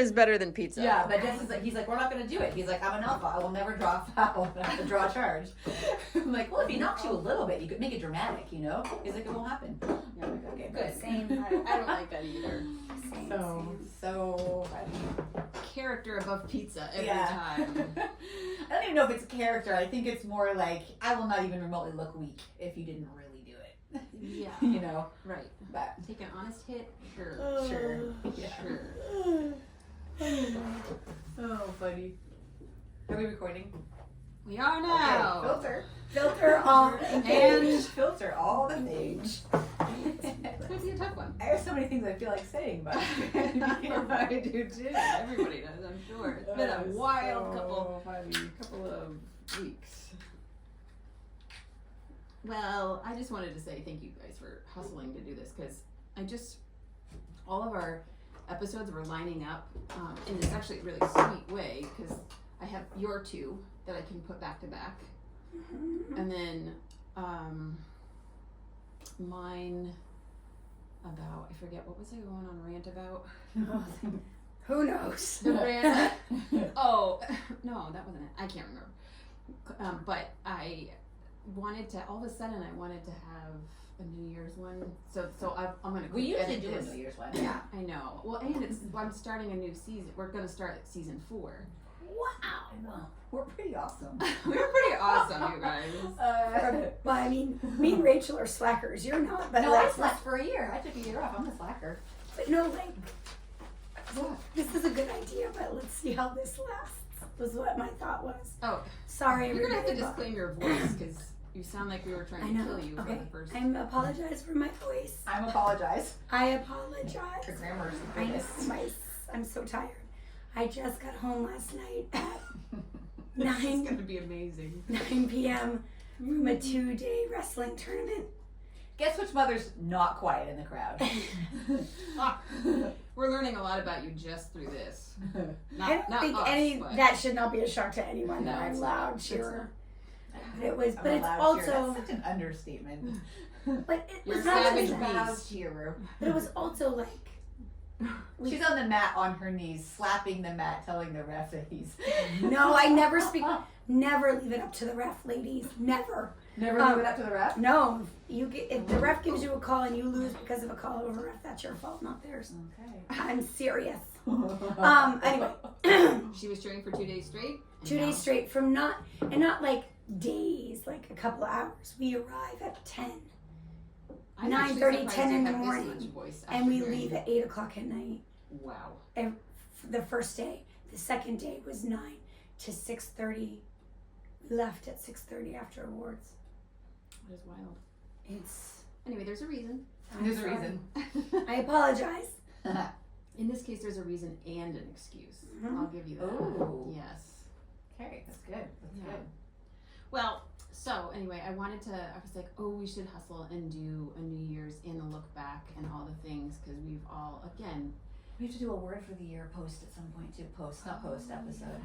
is better than pizza. Yeah, but Jess is like, he's like, we're not going to do it. He's like, I'm an alpha. I will never draw a foul. I have to draw a charge. I'm like, well, if he knocks you a little bit, you could make it dramatic, you know? He's like, it won't happen. Yeah, I'm like, okay, good. Same. I don't like that either. So funny. Character above pizza every Yeah. time. I don't even know if it's character. I think it's more like, I will not even remotely look weak if you didn't really do it. Yeah. You know? Right. But Take an honest hit? Sure. sure. Yeah. Sure. Oh, funny. Are we recording? We are now. Okay, Filter on. and filter all the things. It's going to be a tough one. I have so many things I feel like saying, but I do too. Everybody does, I'm sure. It's been a wild couple of weeks. Well, I just wanted to say thank you guys for hustling to do this because all of our episodes were lining up in this actually really sweet way because I have your two that I can put back to back. And then mine about, I forget, what was I going on rant about? Who knows? The rant. Oh, no, that wasn't it. I can't remember. But I wanted to, all of a sudden, I wanted to have a New Year's one. So I'm going to we usually edit do a this. New Year's one. Yeah, I know. Well, and I'm starting a new season. We're going to start season 4. Wow. We're pretty awesome. We're pretty awesome, you guys. Well, I mean, me and Rachel are slackers. You're not, but No, I like, slacked for a year. I took a year off. I'm a slacker. but no, like, this is a good idea, but let's see how this lasts. Was what my thought was. Oh, Sorry, you're going to have to everybody, disclaim your voice because you sound like we were but- I trying to know. kill you Okay, for the first. I'm apologize for my voice. I'm apologize. I apologize. Your grammar's the I know, biggest. I'm so tired. I just got home last night at This is 9 going to be amazing. 9 p.m. from a 2-day wrestling tournament. Guess which mother's not quiet in the crowd? We're learning a lot about you just through this. I don't think that should not be a shock to anyone that No, I'm it's loud not. cheerer. But it was, I'm but a it's loud cheerer. also, That's such an understatement. but it You're was a not savage just that. Loud beast. cheerer. But it was also like, She's on the mat on her knees, slapping the mat, telling the ref that he's no, I never speak, never leave it up to the ref, ladies, never. never leave it up to the ref. No, if the ref gives you a call and you lose because of a call over ref, that's your fault, not theirs. Okay. I'm serious. Anyway, She was cheering for 2 days straight. 2 days straight from not like days, like a couple of hours. We arrive at 10. I'm actually 9:30, surprised 10 you in the have this morning. much voice And after we hearing leave it. at 8 o'clock at night. Wow. The first day. The second day was 9 to 6:30. We left at 6:30 after awards. That is wild. It's. Anyway, there's a reason. I'm There's a sorry. reason. I apologize. In this case, there's a reason and an excuse. Mhm. I'll give you that. Ooh. Yes. Okay, that's good. That's Yeah. good. Well, so anyway, I was like, oh, we should hustle and do a New Year's and a look back and all the things because we've all, again. We have to do a word for the year post at some point too. Not post episode.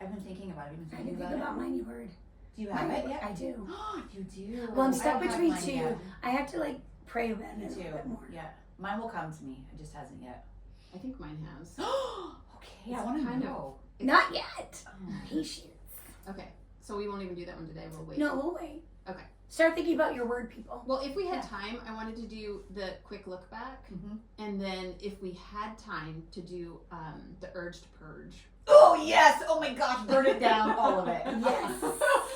I've been thinking about it. You've been I thinking can think about about my new word. it. Do you have it yet? I do. You do. Well, I'm I stuck don't have between mine two. yet. I have to like pray about it Me a too. little bit more. Yeah, mine will come to me. It just hasn't yet. I think mine has. Okay, I It's want to kind of- know. Not yet. Oh. Patience. Okay, so we won't even do that one today. We'll wait. No, we'll wait. Okay. Start thinking about your word, people. Well, if we had Yeah. time, I wanted to do the quick look back, Mhm. and then if we had time to do the urge to purge, Oh yes! Oh my gosh! Burn it down, all of it. Yes.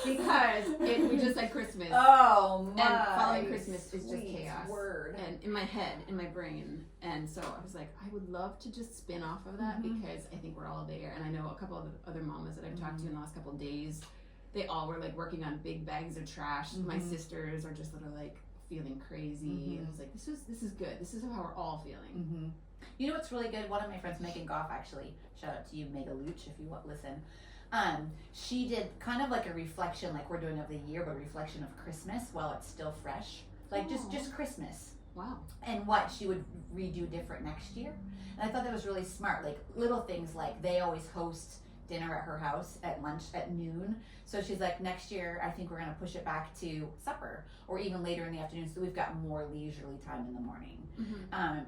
because we just had Christmas, Oh my! and following Christmas is just sweet chaos. Word. And in my head, in my brain, and so I was like, I would love to just spin off of that Mhm. because I think we're all there, and I know a couple of the other mamas that I've talked to in the last couple of days, they all were like working on big bags of trash. My Mhm. sisters are just literally like feeling crazy. Mhm. And I was like, this is good. This is how we're all feeling. Mm-hmm. You know what's really good? One of my friends, Megan Goff, actually, shout out to you, Mega Luch, if you want listen. She did kind of like a reflection, like we're doing of the year, but a reflection of Christmas while it's still fresh, like just Christmas, Wow. and what she would redo different next year. And I thought that was really smart. Like little things like they always host dinner at her house at lunch at noon. So she's like, next year, I think we're going to push it back to supper or even later in the afternoon. So we've got more leisurely time in the morning.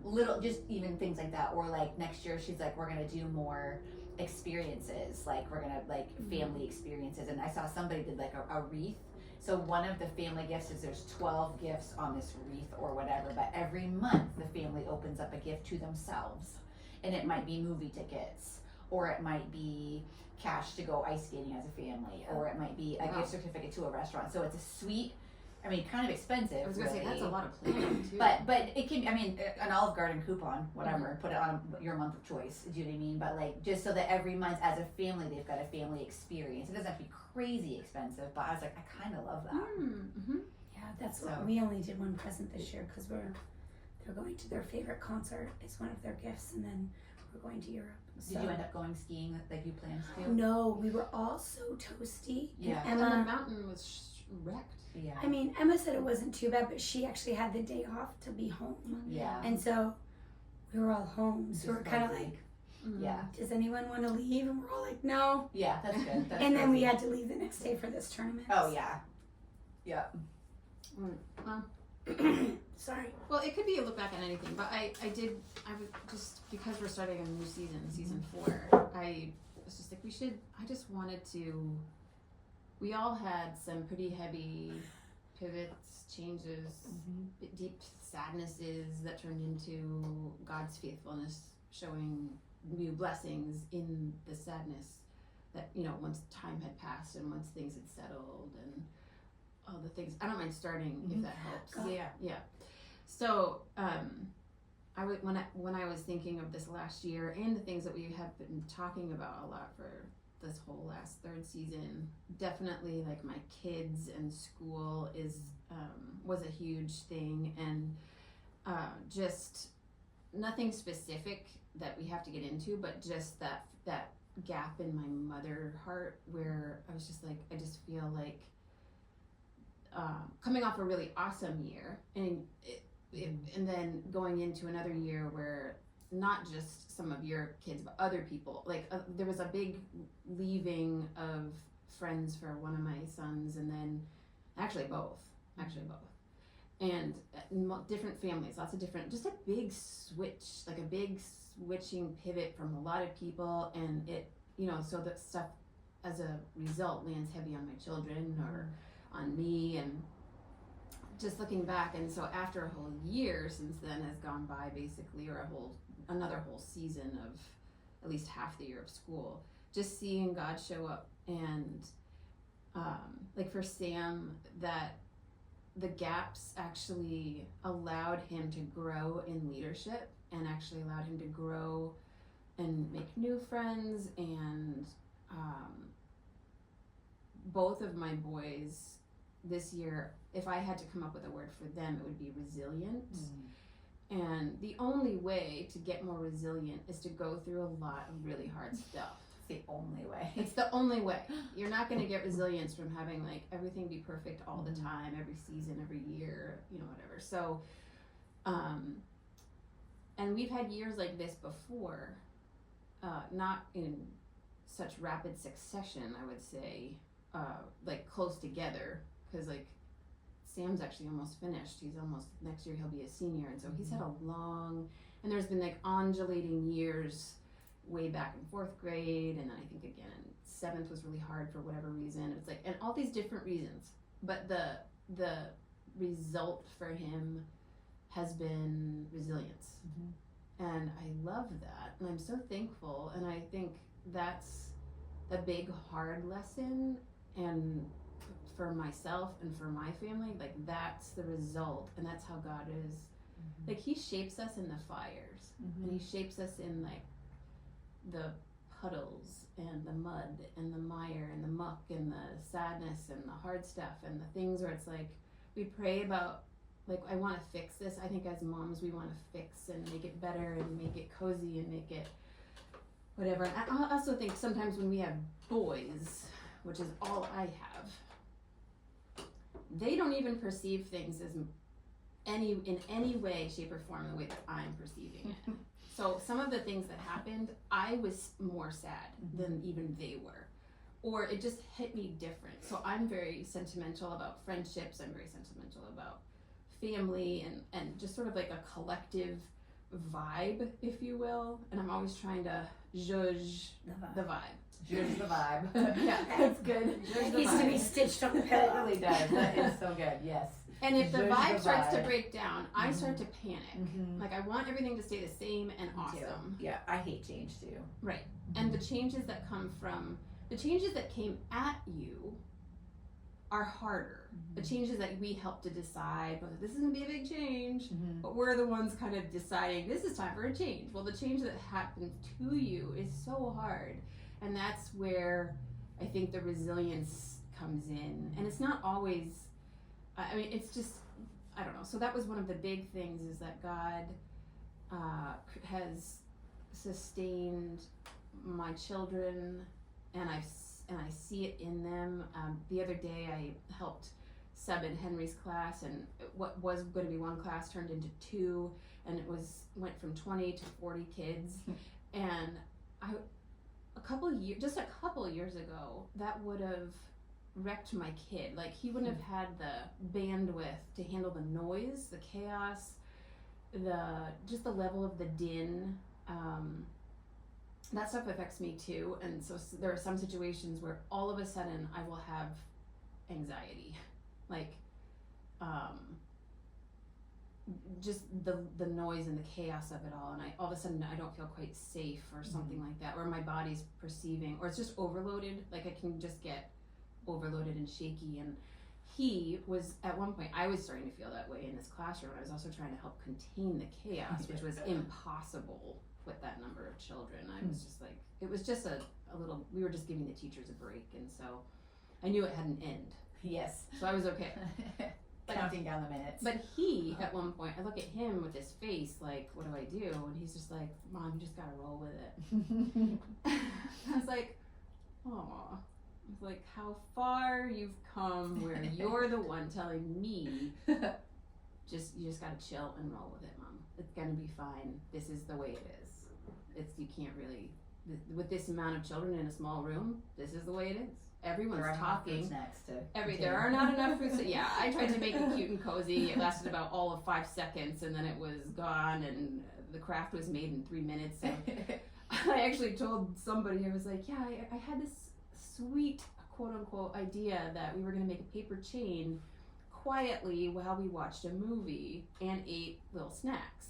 Little, just even things like that. Or like next year, she's like, we're going to do more experiences. Like we're going to like family experiences. And I saw somebody did like a wreath. So one of the family gifts is there's 12 gifts on this wreath or whatever, but every month the family opens up a gift to themselves. And it might be movie tickets, or it might be cash to go ice skating as a family, or it might be a gift certificate to a restaurant. So it's a sweet, I mean, kind of expensive. I was gonna really. say that's a lot of planning too. But it can, I mean, an Olive Garden coupon, whatever, put it on your month of choice. Do you know what I mean? But like, just so that every month as a family, they've got a family experience. It doesn't have to be crazy expensive, but I was like, I kind of love that. Yeah, that's So- what we only did one present this year because they're going to their favorite concert. It's one of their gifts, and then we're going to Europe. Did you end up going skiing like you planned to? No, we were all so toasty. Yeah. And And the Emma, mountain was wrecked. Yeah. I mean, Emma said it wasn't too bad, but she actually had the day off to be home, Yeah. and so we were all home. So we're kind of Just like, Yeah. does anyone want to leave? And we're all like, no. Yeah, that's good. That's And then we good. had to leave the next day for this tournament. Oh yeah. Yeah. Well, Sorry. well, it could be a look back on anything, but I would just, because we're starting a new season 4, I was just like, I just wanted to, we all had some pretty heavy pivots, changes, deep sadnesses that turned into God's faithfulness, showing new blessings in the sadness that, once time had passed and once things had settled and all the things. I don't mind starting if that helps. Yeah. So, when I was thinking of this last year and the things that we have been talking about a lot for this whole last third season, definitely like my kids and school was a huge thing, and just nothing specific that we have to get into, but just that gap in my mother heart where I was just like, I just feel like coming off a really awesome year and and then going into another year where not just some of your kids but other people, like there was a big leaving of friends for one of my sons, and then actually both and different families, lots of different, just a big switch, like a big switching pivot from a lot of people, and it, so that stuff as a result lands heavy on my children or on me, and just looking back, and so after a whole year since then has gone by basically, or another whole season of at least half the year of school, just seeing God show up, and like for Sam, that the gaps actually allowed him to grow in leadership and actually allowed him to grow and make new friends, and both of my boys this year, if I had to come up with a word for them, it would be resilient. And the only way to get more resilient is to go through a lot of really hard stuff. It's the only way. It's the only way. You're not going to get resilience from having like everything be perfect all the time, every season, every year, whatever. So, and we've had years like this before, not in such rapid succession, I would say, like close together, because like Sam's actually almost finished. Next year he'll be a senior, and so he's had a long, and there's been like undulating years way back in 4th grade, and then I think again in 7th was really hard for whatever reason. It's like, and all these different reasons, but the result for him has been resilience. And I love that, and I'm so thankful, and I think that's a big hard lesson, and for myself and for my family, like that's the result, and that's how God is. Like he shapes us in the fires, and he shapes us in like the puddles and the mud and the mire and the muck and the sadness and the hard stuff and the things where it's like we pray about, like, I want to fix this. I think as moms we want to fix and make it better and make it cozy and make it whatever. And I also think sometimes when we have boys, which is all I have, they don't even perceive things as in any way, shape, or form the way that I'm perceiving it. So some of the things that happened, I was more sad than even they were. Or it just hit me different. So I'm very sentimental about friendships. I'm very sentimental about family and just sort of like a collective vibe, if you will. And I'm always trying to judge the vibe. Here's the vibe. Yeah, that's good. It needs to be stitched on the It pillow. really does. That is so good. Yes. And if the Judge vibe the starts to vibe. break down, I start to panic. Mm-hmm. Like I want everything to stay the same and awesome. Yeah, I hate change too. Right. And the changes that come from the changes that came at you are harder. The changes that we help to decide whether this is going to be a big change, but we're the ones kind of deciding this is time for a change. Well, the change that happens to you is so hard. And that's where I think the resilience comes in. And it's not always, I mean, it's just, I don't know. So that was one of the big things, is that God has sustained my children, and I see it in them. The other day I helped sub in Henry's class, and what was going to be one class turned into two, and it went from 20 to 40 kids. And just a couple of years ago, that would have wrecked my kid. Like, he wouldn't have had the bandwidth to handle the noise, the chaos, just the level of the din. That stuff affects me too, and so there are some situations where all of a sudden I will have anxiety, like just the noise and the chaos of it all, and all of a sudden I don't feel quite safe or something like that, or my body's perceiving, or it's just overloaded. Like, I can just get overloaded and shaky. And he was, at one point, I was starting to feel that way in this classroom. I was also trying to help contain the chaos, which was impossible with that number of children. I was just like, it was just a little, we were just giving the teachers a break, and so I knew it had an end. Yes. So I was okay. Counting down the minutes. But he, at one point, I look at him with his face like, what do I do? And he's just like, Mom, you just gotta roll with it. I was like, aw. I was like, how far you've come where you're the one telling me, you just gotta chill and roll with it, Mom. It's gonna be fine. This is the way it is. You can't really, with this amount of children in a small room, this is the way it is. Everyone's talking. There are not enough fruits. Yeah, I tried to make it cute and cozy. It lasted about all of 5 seconds, and then it was gone, and the craft was made in 3 minutes. So I actually told somebody, I was like, yeah, I had this sweet, quote unquote, idea that we were going to make a paper chain quietly while we watched a movie and ate little snacks.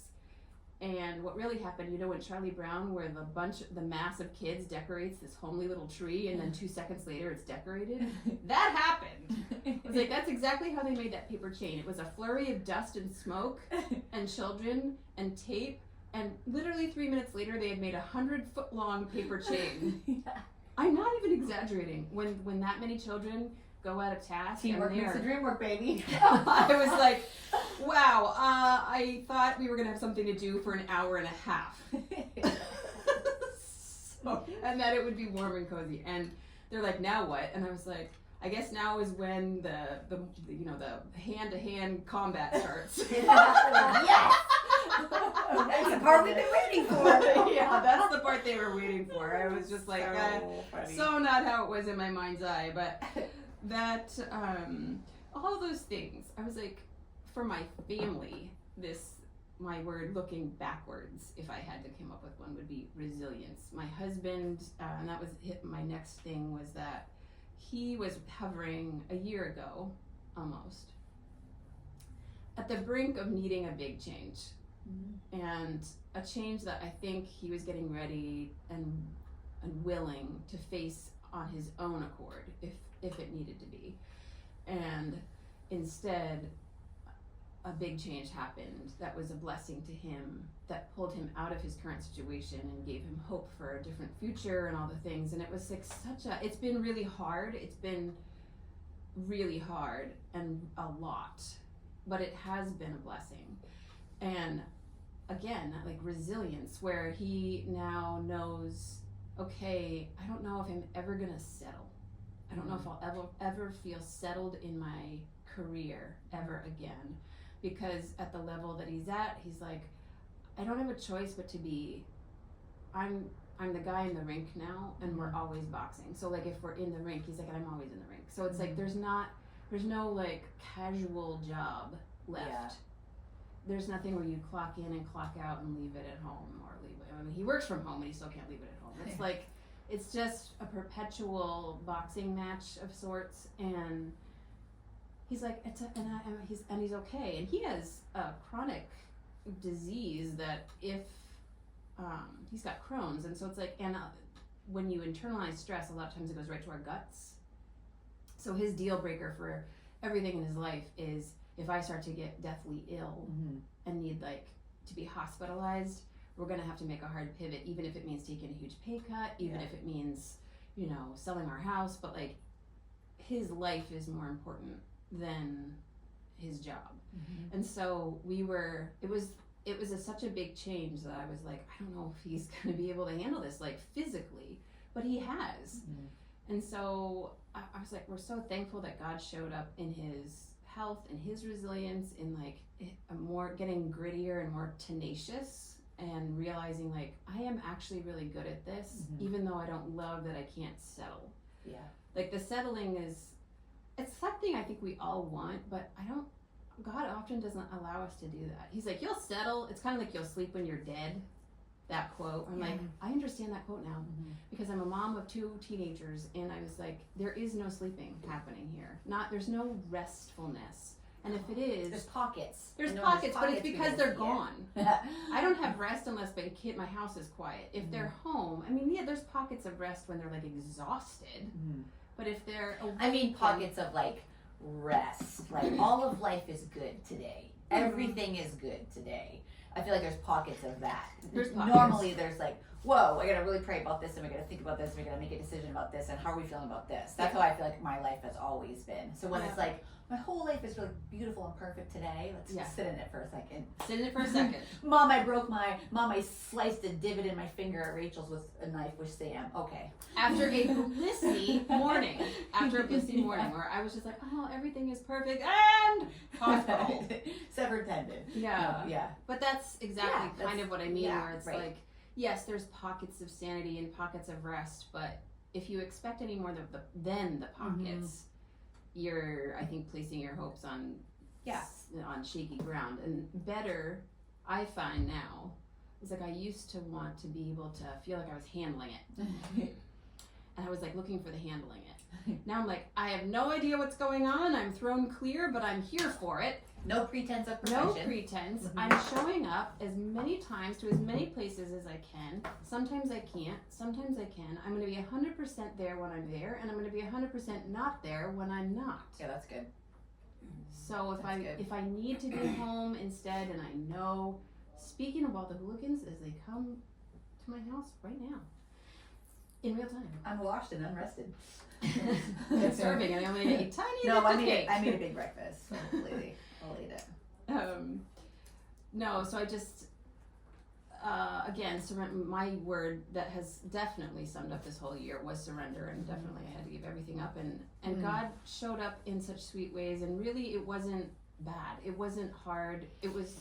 And what really happened, when Charlie Brown, where the mass of kids decorates this homely little tree, and then 2 seconds later it's decorated, that happened. I was like, that's exactly how they made that paper chain. It was a flurry of dust and smoke and children and tape, and literally 3 minutes later they had made 100-foot-long paper chain. I'm not even exaggerating. When that many children go out of task, teamwork makes the dream work, baby. I was like, wow, I thought we were going to have something to do for an hour and a half. And that it would be warm and cozy. And they're like, now what? And I was like, I guess now is when the hand-to-hand combat starts. Yes! That's the part we've been waiting for. Yeah, that's the part they were waiting for. I was just like, so not how it was in my mind's eye, but that, all those things, I was like, for my family, my word looking backwards, if I had to come up with one, would be resilience. My husband, and that was my next thing, was that he was hovering a year ago, almost, at the brink of needing a big change. And a change that I think he was getting ready and willing to face on his own accord, if it needed to be. And instead, a big change happened that was a blessing to him, that pulled him out of his current situation and gave him hope for a different future and all the things. And it was like it's been really hard. It's been really hard and a lot, but it has been a blessing. And again, like resilience, where he now knows, okay, I don't know if I'm ever gonna settle. I don't know if I'll ever feel settled in my career ever again, because at the level that he's at, he's like, I don't have a choice but to be, I'm the guy in the rink now, and we're always boxing. So like if we're in the rink, he's like, I'm always in the rink. So it's like there's no like casual job left. Yeah. There's nothing where you clock in and clock out and leave it at home or leave it. I mean, he works from home and he still can't leave it at home. It's like, it's just a perpetual boxing match of sorts, and he's like, he's okay, and he has a chronic disease that if he's got Crohn's, and so it's like, and when you internalize stress, a lot of times it goes right to our guts. So his deal breaker for everything in his life is if I start to get deathly ill and need like to be hospitalized, we're gonna have to make a hard pivot, even if it means taking a huge pay cut, even if it means, you know, selling our house, but like his life is more important than his job. And so it was such a big change that I was like, I don't know if he's gonna be able to handle this like physically, but he has. And so I was like, we're so thankful that God showed up in his health and his resilience, in like a more getting grittier and more tenacious, and realizing like I am actually really good at this, even though I don't love that I can't settle. Yeah. Like the settling it's something I think we all want, but God often doesn't allow us to do that. He's like, you'll settle. It's kind of like you'll sleep when you're dead. That quote. I'm like, I understand that quote now because I'm a mom of 2 teenagers, and I was like, there is no sleeping happening here. There's no restfulness. And if it is, There's pockets. there's pockets, but it's because they're gone. I don't have rest unless my house is quiet. If they're home, I mean, yeah, there's pockets of rest when they're like exhausted. But if they're awake, I mean, pockets of like rest. Like all of life is good today. Everything is good today. I feel like there's pockets of that. There's pockets. Normally there's like, whoa, I gotta really pray about this, and we gotta think about this, and we gotta make a decision about this, and how are we feeling about this? That's how I feel like my life has always been. So when it's like, my whole life is really beautiful and perfect today, let's just sit in it for a second. Sit in it for a second. Mom, I sliced a divot in my finger at Rachel's with a knife with Sam. Okay. After a blissy morning, where I was just like, oh, everything is perfect, and hospital. Severed tendon. Yeah. Yeah. But that's exactly kind of what I mean, where it's right. like, yes, there's pockets of sanity and pockets of rest, but if you expect any more than the pockets, you're, I think, placing your hopes on shaky ground. And better, I find now, is like I used to want to be able to feel like I was handling it. And I was like looking for the handling it. Now I'm like, I have no idea what's going on. I'm thrown clear, but I'm here for it. No pretense of perfection. No pretense. I'm showing up as many times to as many places as I can. Sometimes I can't. Sometimes I can. I'm going to be 100% there when I'm there, and I'm going to be 100% not there when I'm not. Yeah, that's good. So if I need to be home instead, and I know, speaking of all the hooligans, as they come to my house right now, in real time. Unwashed and unrested. I'm starving, and I only ate a tiny bit of cake. I made a big breakfast, so hopefully I'll eat it. No, so I just, again, my word that has definitely summed up this whole year was surrender, and definitely I had to give everything up, and God showed up in such sweet ways, and really it wasn't bad. It wasn't hard. It was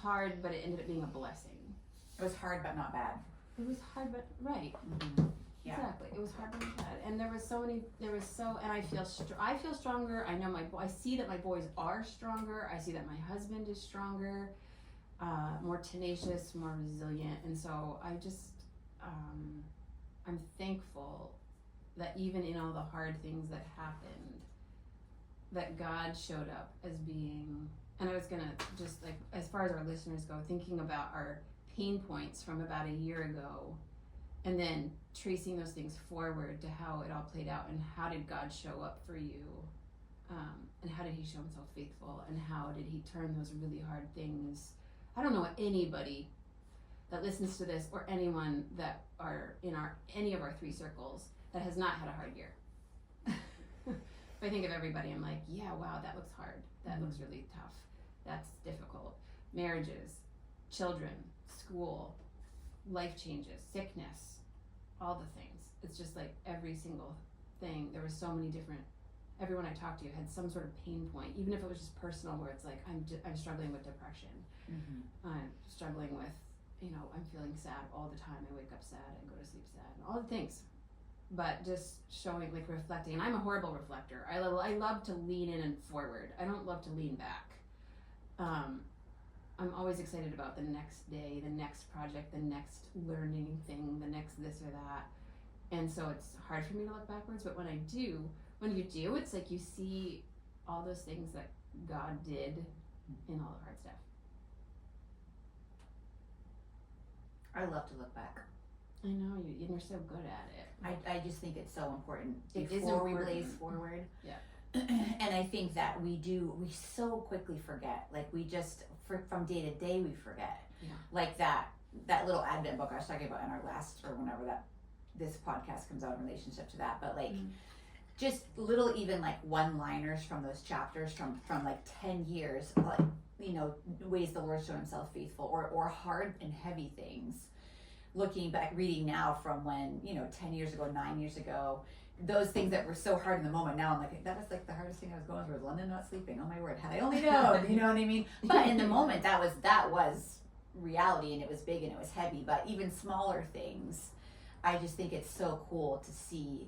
hard, but it ended up being a blessing. It was hard but not bad. It was hard, but right. Yeah. Exactly. It was hard but not bad. And and I feel stronger. I know I see that my boys are stronger. I see that my husband is stronger, more tenacious, more resilient. And so I just, I'm thankful that even in all the hard things that happened, that God showed up as being, and I was gonna just like, as far as our listeners go, thinking about our pain points from about a year ago, and then tracing those things forward to how it all played out, and how did God show up for you, and how did he show himself faithful, and how did he turn those really hard things. I don't know anybody that listens to this, or anyone that are in any of our 3 circles, that has not had a hard year. If I think of everybody, I'm like, yeah, wow, that looks hard. That looks really tough. That's difficult. Marriages, children, school, life changes, sickness, all the things. It's just like every single thing. There were so many different everyone I talked to had some sort of pain point, even if it was just personal, where it's like I'm struggling with depression, I'm struggling with, I'm feeling sad all the time. I wake up sad, I go to sleep sad, and all the things. But just showing, like, reflecting, and I'm a horrible reflector. I love to lean in and forward. I don't love to lean back. I'm always excited about the next day, the next project, the next learning thing, the next this or that. And so it's hard for me to look backwards, but when you do, it's like you see all those things that God did in all the hard stuff. I love to look back. I know, you're so good at it. I just think it's so important It is before we important. blaze forward. Yeah. And I think that we so quickly forget. Like, we just, from day to day, we forget. Yeah. Like that little Advent book I was talking about in our last, or whenever this podcast comes out in relationship to that. But like, just little, even like one-liners from those chapters from like 10 years, like, ways the Lord showed himself faithful, or hard and heavy things. Looking back, reading now from when, 10 years ago, 9 years ago, those things that were so hard in the moment, now I'm like, that was like the hardest thing I was going through, was London not sleeping. Oh my word, had I only known, you know what I mean? But in the moment, that was reality, and it was big and it was heavy. But even smaller things, I just think it's so cool to see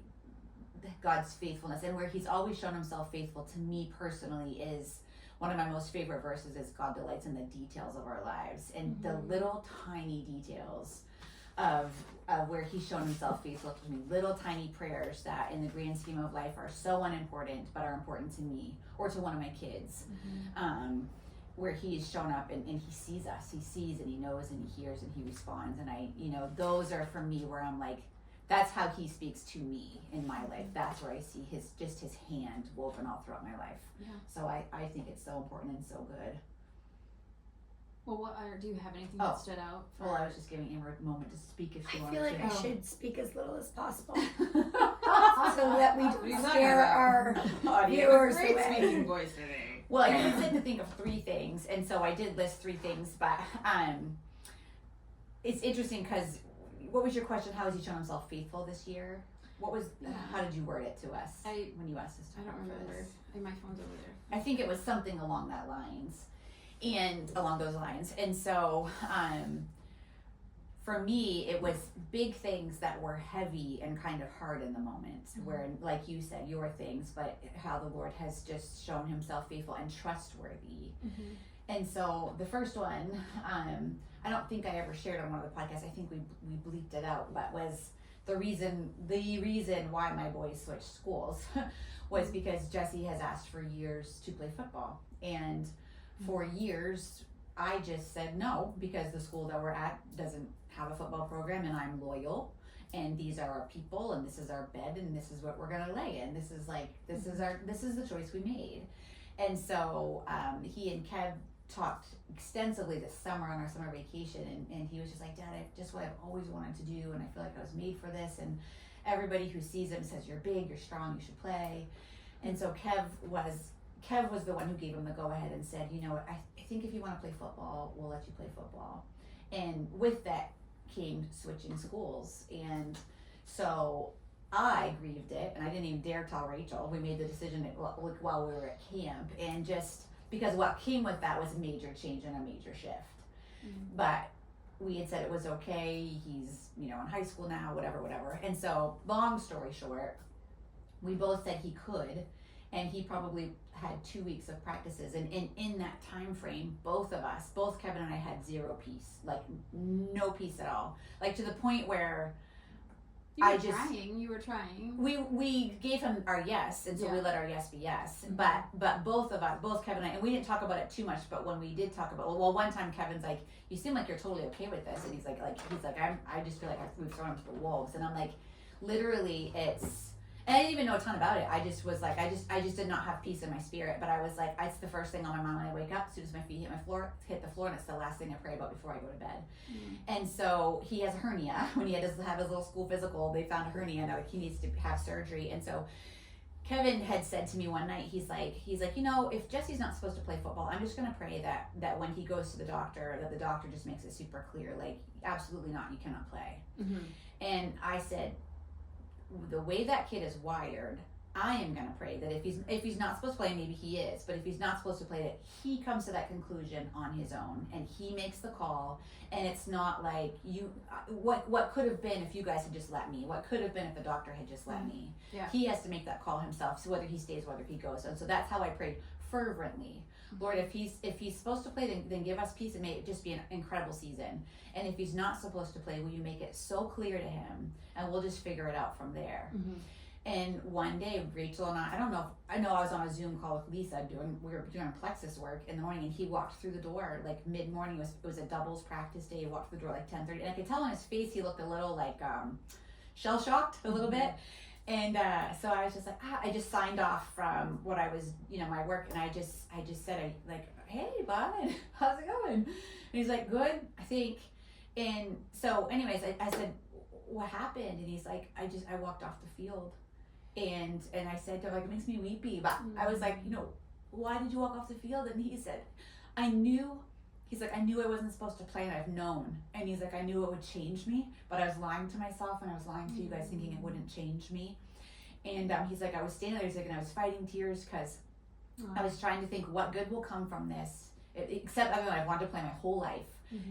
God's faithfulness, and where he's always shown himself faithful to me personally is, one of my most favorite verses is, God delights in the details of our lives, and the little tiny details of where he's shown himself faithful to me. Little tiny prayers that in the grand scheme of life are so unimportant, but are important to me or to one of my kids. Where he's shown up and he sees us, he sees and he knows and he hears and he responds. And I, those are for me where I'm like, that's how he speaks to me in my life. That's where I see his hand woven all throughout my life. Yeah. So I think it's so important and so good. Well, do you have anything that stood out? Well, I was just giving Amber a moment to speak if she I wanted feel like to. I should speak as little as possible, so that we don't scare our viewers Great away. speaking voice today. Well, I said to think of 3 things, and so I did list 3 things, but it's interesting because, what was your question? How has he shown himself faithful this year? How did you word it to us when you asked us to I don't talk for remember. this? My phone's over there. I think it was something along those lines. And so, for me, it was big things that were heavy and kind of hard in the moment, where, like you said, your things, but how the Lord has just shown himself faithful and trustworthy. And so the first one, I don't think I ever shared on one of the podcasts. I think we bleeped it out, but was the reason why my boys switched schools was because Jesse has asked for years to play football. And for years, I just said no, because the school that we're at doesn't have a football program, and I'm loyal, and these are our people, and this is our bed, and this is what we're gonna lay in. This is the choice we made. And so he and Kev talked extensively this summer on our summer vacation, and he was just like, Dad, just what I've always wanted to do, and I feel like I was made for this, and everybody who sees him says, you're big, you're strong, you should play. And so Kev was the one who gave him the go-ahead and said, I think if you want to play football, we'll let you play football. And with that came switching schools. And so I grieved it, and I didn't even dare tell Rachel. We made the decision while we were at camp, and just because what came with that was a major change and a major shift. But we had said it was okay. He's, in high school now, whatever. And so, long story short, we both said he could, and he probably had 2 weeks of practices. And in that time frame, both Kevin and I had zero peace, like no peace at all. Like, to the point where You were trying. We gave him our yes, and so we let our yes be yes. But both of us, both Kevin and I, and we didn't talk about it too much, but when we did talk about, well, one time Kevin's like, you seem like you're totally okay with this, and he's like I just feel like we've thrown him to the wolves, and I'm like, literally, and I didn't even know a ton about it. I just was like, I just did not have peace in my spirit. But I was like, it's the first thing on my mind when I wake up. As soon as my feet hit the floor, and it's the last thing I pray about before I go to bed. And so he has a hernia. When he had to have his little school physical, they found a hernia. Now he needs to have surgery. And so Kevin had said to me one night, he's like, if Jesse's not supposed to play football, I'm just gonna pray that when he goes to the doctor, that the doctor just makes it super clear, like, absolutely not, you cannot play. And I said, the way that kid is wired, I am gonna pray that if he's not supposed to play, maybe he is, but if he's not supposed to play, that he comes to that conclusion on his own and he makes the call, and it's not like what could have been if you guys had just let me, what could have been if the doctor had just let me. Yeah. He has to make that call himself, so whether he stays, whether he goes. And so that's how I prayed fervently. Lord, if he's supposed to play, then give us peace and may it just be an incredible season. And if he's not supposed to play, will you make it so clear to him, and we'll just figure it out from there. And one day, Rachel and I know I was on a Zoom call with Lisa we were doing plexus work in the morning, and he walked through the door like mid-morning. It was a doubles practice day. He walked through the door like 10:30, and I could tell on his face he looked a little like shell-shocked a little bit. And so I was just like, I just signed off from what I was, my work, and I just said, hey, bud, how's it going? And he's like, good, I think. And so anyways, I said, what happened? And he's like, I walked off the field. And I said to him, like, it makes me weepy. But I was like, why did you walk off the field? And he said, I knew I wasn't supposed to play, and I've known. And he's like, I knew it would change me, but I was lying to myself, and I was lying to you guys thinking it wouldn't change me. And he's like, I was standing there, he's like, and I was fighting tears because I was trying to think what good will come from this, except other than I've wanted to play my whole life.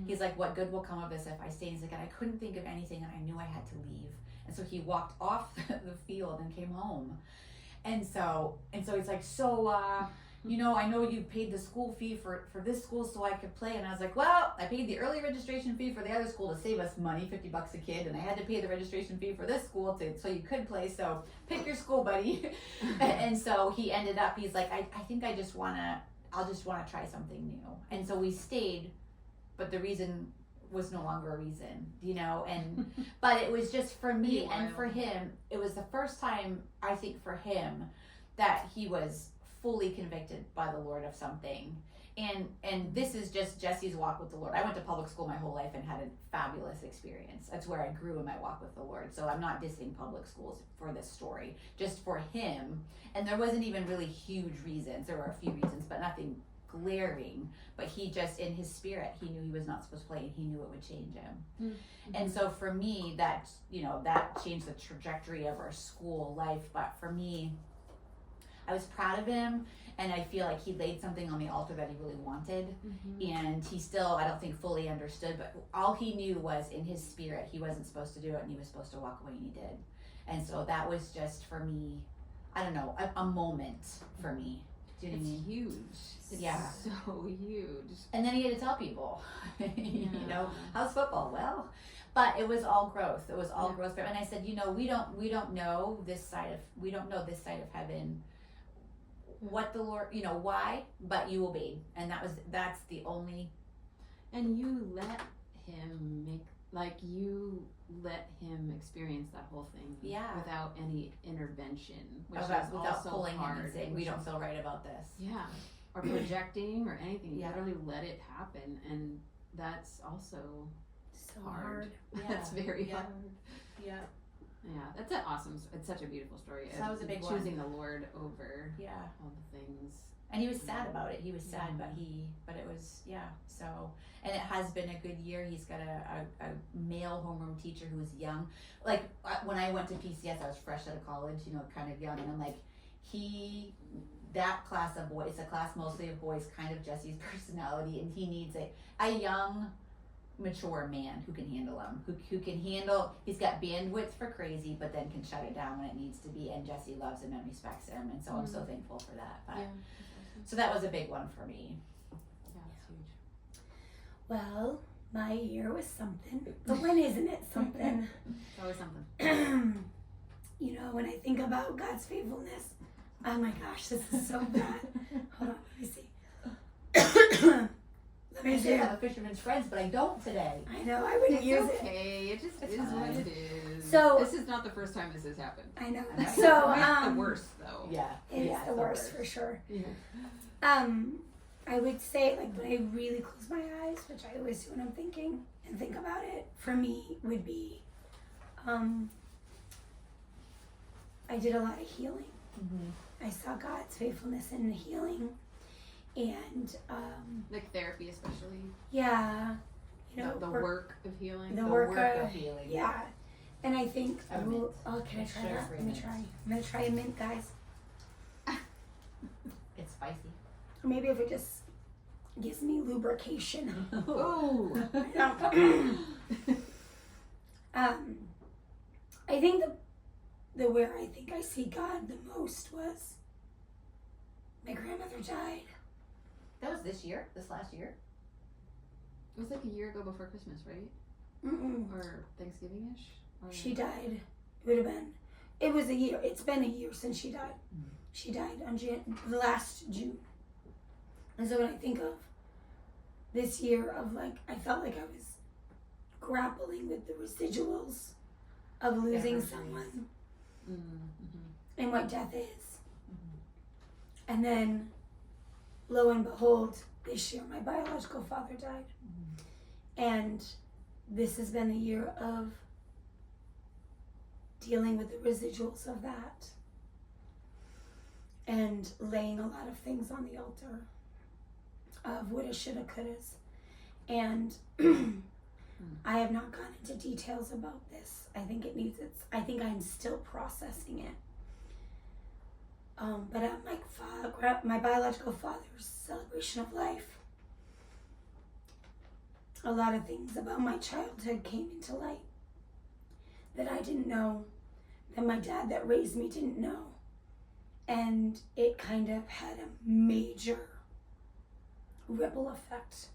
He's like, what good will come of this if I stay? He's like, and I couldn't think of anything, and I knew I had to leave. And so he walked off the field and came home. And so he's like, so, I know you paid the school fee for this school so I could play. And I was like, well, I paid the early registration fee for the other school to save us money, $50 a kid. And I had to pay the registration fee for this school so you could play. So pick your school, buddy. And so he ended up, he's like, I think I'll just want to try something new. And so we stayed, but the reason was no longer a reason, and but it was just for me and for him. It was the first time, I think, for him that he was fully convicted by the Lord of something. And this is just Jesse's walk with the Lord. I went to public school my whole life and had a fabulous experience. That's where I grew in my walk with the Lord. So I'm not dissing public schools for this story, just for him. And there wasn't even really huge reasons. There were a few reasons, but nothing glaring. But he just, in his spirit, he knew he was not supposed to play, and he knew it would change him. And so for me, that changed the trajectory of our school life. But for me, I was proud of him, and I feel like he laid something on the altar that he really wanted. And he still, I don't think, fully understood, but all he knew was in his spirit he wasn't supposed to do it, and he was supposed to walk away, and he did. And so that was just, for me, I don't know, a moment for me. Do you know what I mean? Huge. It's so huge. And then he had to tell people, how's football? Well, but it was all growth. It was all growth. And I said, we don't know this side of heaven, what the Lord, why, but you obeyed. And that's the only. And you let him let him experience that whole thing without any intervention, which is without also pulling hard, him and saying, we don't feel right about this. Yeah, or projecting or anything. You literally let it happen, and that's also So hard. hard. That's very hard. Yeah. Yeah, that's an awesome. It's such a beautiful story. So that was a big choosing the Lord over all the things. And he was sad about it. He was sad, but it was, so, and it has been a good year. He's got a male homeroom teacher who is young. Like, when I went to PCS, I was fresh out of college, kind of young, and I'm like, that class of boys, it's a class mostly of boys, kind of Jesse's personality, and he needs a young, mature man who can handle him, who can handle, he's got bandwidth for crazy, but then can shut it down when it needs to be, and Jesse loves him and respects him, and so I'm so thankful for that. But so that was a big one for me. Yeah, it's huge. Well, my year was something, but when isn't it something? It's always something. When I think about God's faithfulness, oh my gosh, this is so bad. Hold on, let me see. I should have a fisherman's friends, but I don't today. I know, I wouldn't use it. Okay, it just is what it is. So this is not the first time this has happened. I know. It's So the worst, though. It is the worst for sure. Yeah. I would say, like, when I really close my eyes, which I always do when I'm thinking and think about it, for me would be, I did a lot of healing. I saw God's faithfulness in the healing, and Like therapy, especially. the The work of healing. the work of healing. Yeah, And I think, Have a mint. oh, can I try Sugar that? free Let me mint. try. I'm gonna try a mint, guys. It's spicy. Or maybe if it just gives me lubrication. Ooh. I think the where I think I see God the most was my grandmother died. That was this last year. It was like a year ago before Christmas, right? Mm-mm. Or Thanksgiving-ish? Or... She died. It would have been. It was a year. It's been a year since she died. Mm. She died on last June. And so when I think of this year of like, I felt like I was grappling with the residuals of losing Memories. someone Mm-hmm. and what death is. And then, lo and behold, this year my biological father died. And this has been a year of dealing with the residuals of that and laying a lot of things on the altar of woulda, shoulda, couldas. And I have not gone into details about this. I think it needs its, I think I'm still processing it. But at my biological father's celebration of life, a lot of things about my childhood came into light that I didn't know, that my dad that raised me didn't know. And it kind of had a major ripple effect.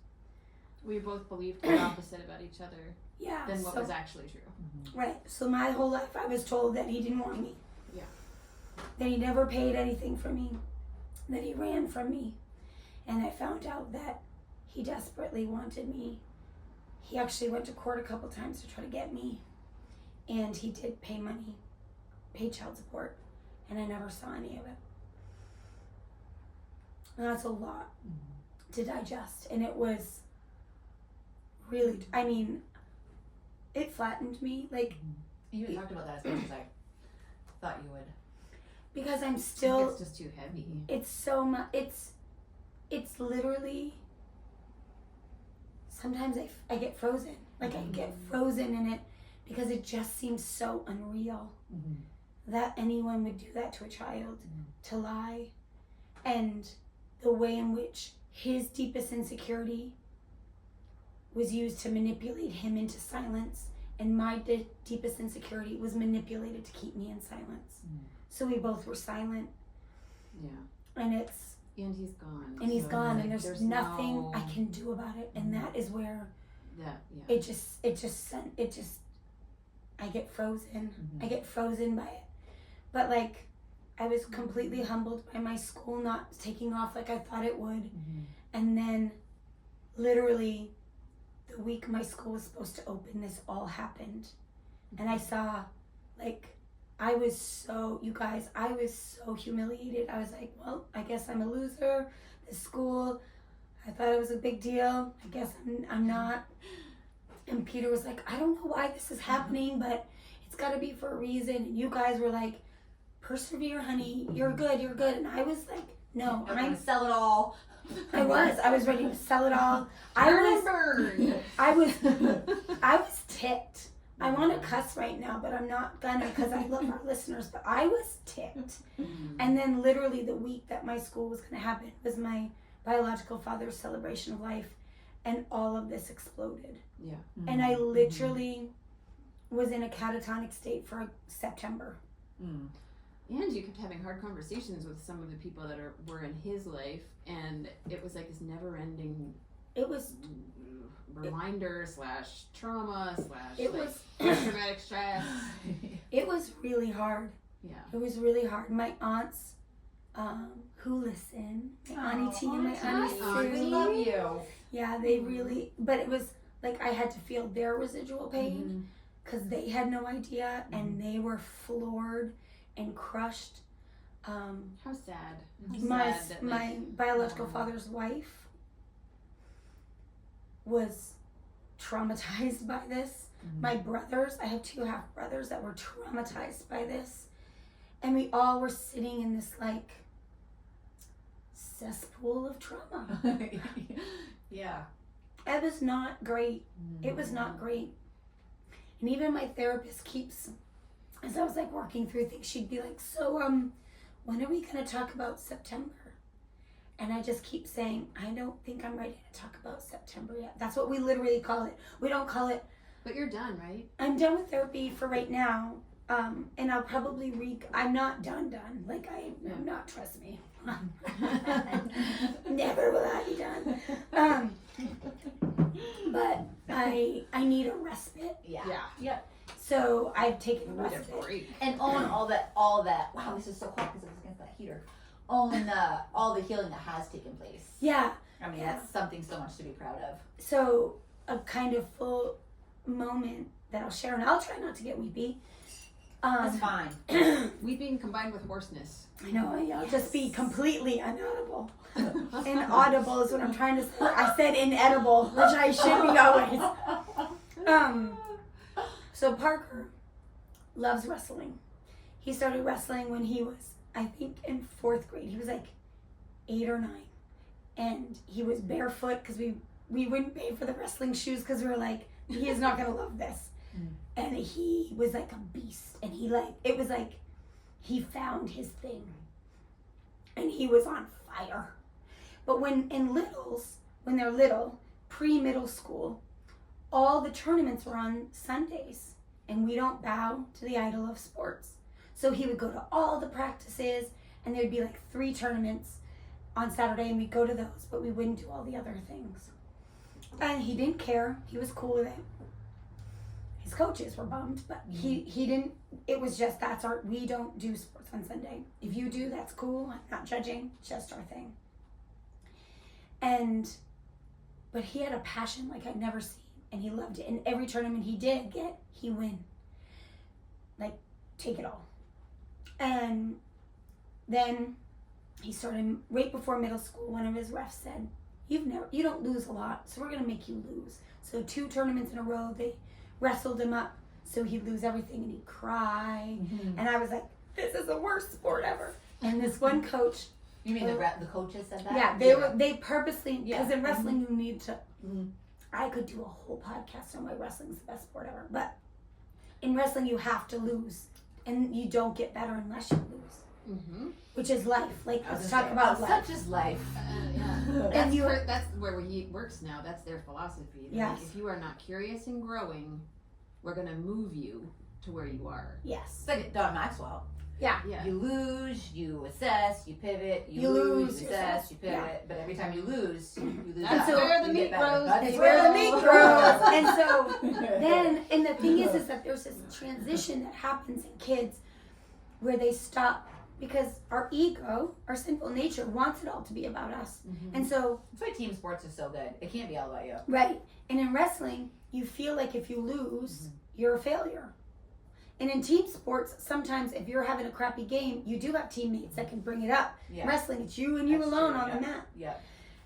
We both believed the opposite about each other Yeah. than what so- was actually true. Right. So my whole life I was told that he didn't want me. Yeah. That he never paid anything for me. That he ran from me. And I found out that he desperately wanted me. He actually went to court a couple times to try to get me. And he did pay money, pay child support. And I never saw any of it. And that's a lot to digest. And it was really, I mean, it flattened me. Like, You talked about that as much as I thought you would. because I'm I think still, it's just too heavy. it's so much, it's literally, sometimes I get frozen. Like, I get frozen in it because it just seems so unreal that anyone would do that to a child, to lie. And the way in which his deepest insecurity was used to manipulate him into silence, and my deepest insecurity was manipulated to keep me in silence. So we both were silent, Yeah. and it's, And he's gone. and he's so, gone, like, and there's nothing I can do about it. And that is where Yeah. I get frozen. I get frozen by it. But like, I was completely humbled by my school not taking off like I thought it would. And then literally the week my school was supposed to open, this all happened. And I saw, like, I was so humiliated. I was like, well, I guess I'm a loser. This school, I thought it was a big deal. I guess I'm not. And Peter was like, I don't know why this is happening, but it's got to be for a reason. And you guys were like, persevere, honey. You're good. And I was like, no, I'm gonna sell it all. I was ready to sell it all. I was ticked. I want to cuss right now, but I'm not gonna because I love our listeners. But I was ticked. And then literally the week that my school was gonna happen was my biological father's celebration of life, and all of this exploded. Yeah. And I literally was in a catatonic state for September. And you kept having hard conversations with some of the people that were in his life, and it was like this never-ending It was reminder / trauma / It was- traumatic stress. it was really hard. Yeah. It was really hard. My aunts, who listen, my Auntie T and my Auntie We Sue. love you. Yeah, they really, but it was like I had to feel their residual pain because they had no idea and they were floored and crushed. How sad. My Sad that, my like, biological father's wife was traumatized by this. My brothers, I have 2 half brothers that were traumatized by this, and we all were sitting in this like cesspool of trauma. Yeah. It was not great. It was not great. And even my therapist keeps, as I was like working through things, she'd be like, so when are we gonna talk about September? And I just keep saying, I don't think I'm ready to talk about September yet. That's what we literally call it. We don't call it. But you're done, right? I'm done with therapy for right now. And I'll probably I'm not done. Like I'm not, trust me. Never will I be done. But I need a respite. Yeah. Yep. So I've taken a Need a respite. break. And own all that. Wow, this is so hot because it was against that heater. Own all the healing that has taken place. Yeah. I mean, Yeah. that's something so much to be proud of. So a kind of full moment that I'll share, and I'll try not to get weepy. That's fine. Weeping combined with hoarseness. I know, I'll just be completely inaudible. Inaudible is what I'm trying to say. I said inedible, which I should be always. So Parker loves wrestling. He started wrestling when he was, I think, in 4th grade. He was like 8 or 9. And he was barefoot because we wouldn't pay for the wrestling shoes because we were like, he is not going to love this. And he was like a beast. And it was like he found his thing. And he was on fire. But when they're little, pre-middle school, all the tournaments were on Sundays. And we don't bow to the idol of sports. So he would go to all the practices, and there'd be like 3 tournaments on Saturday, and we'd go to those, but we wouldn't do all the other things. And he didn't care. He was cool with it. His coaches were bummed, but he didn't. It was just, we don't do sports on Sunday. If you do, that's cool. I'm not judging. It's just our thing. But he had a passion like I'd never seen, and he loved it. And every tournament he did he win. Like, take it all. And then he started, right before middle school, one of his refs said, you don't lose a lot, so we're going to make you lose. So 2 tournaments in a row, they wrestled him up so he'd lose everything, and he'd cry. Mm-hmm. And I was like, this is the worst sport ever. And this one coach, You mean the coaches said that? yeah, they purposely, because Yeah. in wrestling you need to, Mm-hmm. I could do a whole podcast on why wrestling's the best sport ever, but in wrestling you have to lose, and you don't get better unless you lose, which is life. Like, let's talk about life. Such is life. Yeah. And That's where he works now. That's their philosophy. They're Yes. like, if you are not curious and growing, we're going to move you to where you are. Yes. It's like Don Maxwell. Yeah. Yeah. You lose, you assess, you pivot, You lose, you you assess, assess. you pivot. But every time you lose, you lose. That's out. where the You meat get better. grows. That's It's where the meat grows. And so then, and the thing is that there's this transition that happens in kids where they stop, because our ego, our sinful nature, wants it all to be about us. Mm-hmm. And so, That's why team sports are so good. It can't be all about you. right, and in wrestling, you feel like if you lose, you're a failure. And in team sports, sometimes if you're having a crappy game, you do have teammates that can bring it up. Yeah. Wrestling, it's you and you That's alone true, on yeah. the mat. Yeah.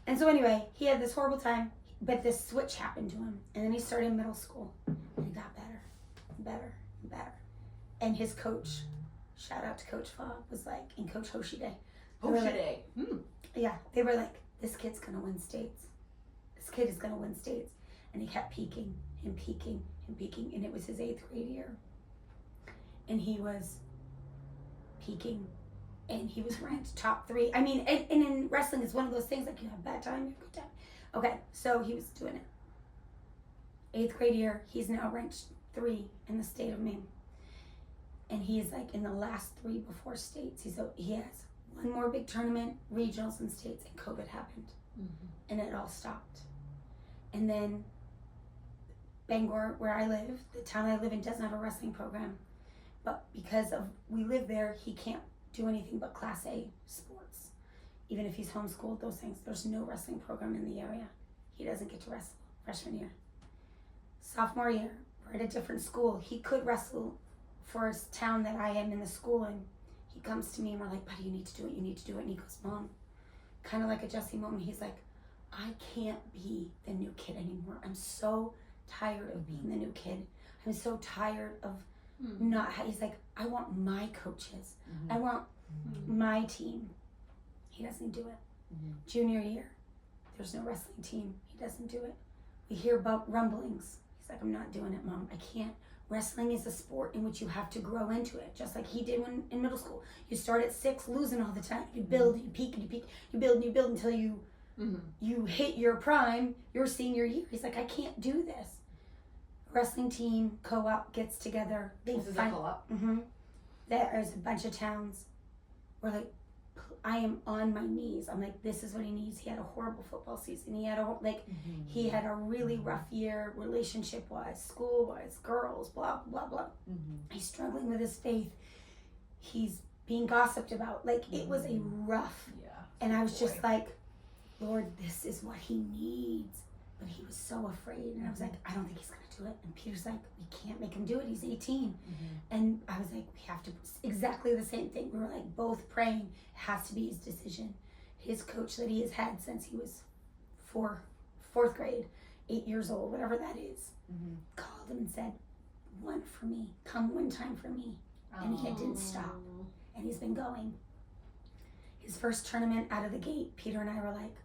And so anyway, he had this horrible time, but this switch happened to him. And then he started in middle school, and he got better, better, and better. And his coach, shout out to Coach Fogg, was like, and Coach Hoshide. they were like, yeah, they were like, this kid's gonna win states. This kid is gonna win states. And he kept peaking and peaking and peaking, and it was his 8th grade year. And he was peaking, and he was ranked top 3. I mean, and in wrestling, it's one of those things, like, you have a bad time, you have a good time. Okay, so he was doing it. 8th grade year, he's now ranked 3 in the state of Maine. And he's like in the last 3 before states. He has one more big tournament, regionals and states, and COVID happened. And it all stopped. And then Bangor, where I live, the town I live in, doesn't have a wrestling program. But because we live there, he can't do anything but Class A sports. Even if he's homeschooled, those things, there's no wrestling program in the area. He doesn't get to wrestle freshman year. Sophomore year, we're at a different school. He could wrestle for his town that I am in the school, and he comes to me and we're like, buddy, you need to do it, you need to do it. And he goes, Mom, kind of like a Jesse moment, he's like, I can't be the new kid anymore. I'm so tired of being the new kid. I'm so tired of not, he's like, I want my coaches. I want my team. He doesn't do it. Junior year, there's no wrestling team. He doesn't do it. We hear about rumblings. He's like, I'm not doing it, Mom. I can't wrestling is a sport in which you have to grow into it, just like he did when in middle school. You start at 6, losing all the time. You build, you peak, and you peak, you build, and you build until you hit your prime, your senior year. He's like, I can't do this. Wrestling team co-op gets together. They This is a find co-op. there's a bunch of towns where like I am on my knees. I'm like, this is what he needs. He had a horrible football season. He had he had a really rough year, relationship wise, school wise, girls, blah blah blah. He's struggling with his faith. He's being gossiped about. Like it was a rough. Yeah. And I was just like, Lord, this is what he needs. But he was so afraid. And I was like, I don't think he's going to do it. And Peter's like, we can't make him do it. He's 18. And I was like, we have to, exactly the same thing. We were like both praying, it has to be his decision. His coach that he has had since he was fourth grade, 8 years old, whatever that is, called him and said, one for me, come one time for me. And he didn't stop. And he's been going. His first tournament out of the gate, Peter and I were like,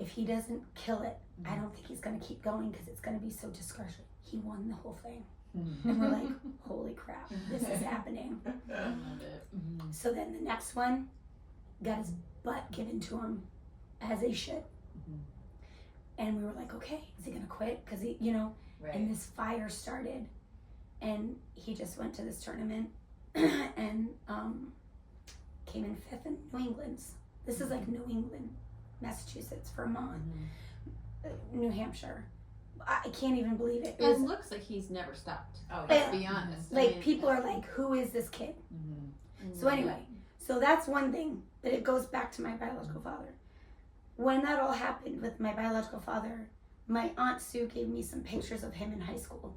if he doesn't kill it, I don't think he's going to keep going because it's going to be so discouraging. He won the whole thing. And we're like, holy crap, this is happening. I love it. So then the next one got his butt given to him as he should. And we were like, okay, is he going to quit? Because he, Right. and this fire started. And he just went to this tournament and came in 5th in New England's. This is like New England, Massachusetts, Vermont, New Hampshire. I can't even believe it. It looks like he's never stopped. Oh, yeah. Let's be honest. Like people are like, who is this kid? So anyway, so that's one thing, but it goes back to my biological father. When that all happened with my biological father, my Aunt Sue gave me some pictures of him in high school.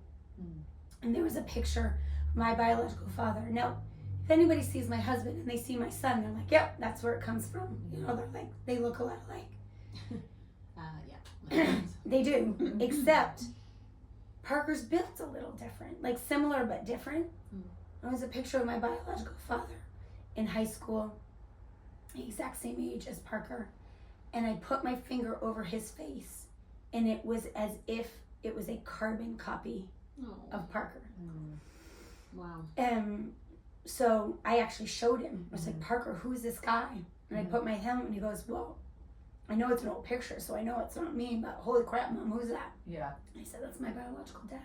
And there was a picture of my biological father. Now, if anybody sees my husband and they see my son, they're like, yep, that's where it comes from. They're like, they look a lot alike. Yeah. They do, except Parker's built a little different, like similar but different. There was a picture of my biological father in high school, the exact same age as Parker, and I put my finger over his face, and it was as if it was a carbon copy of Parker. Wow. So I actually showed him. I was like, Parker, who is this guy? And I put my helmet, and he goes, well, I know it's an old picture, so I know it's not me, but holy crap, Mom, who's that? Yeah. I said, that's my biological dad.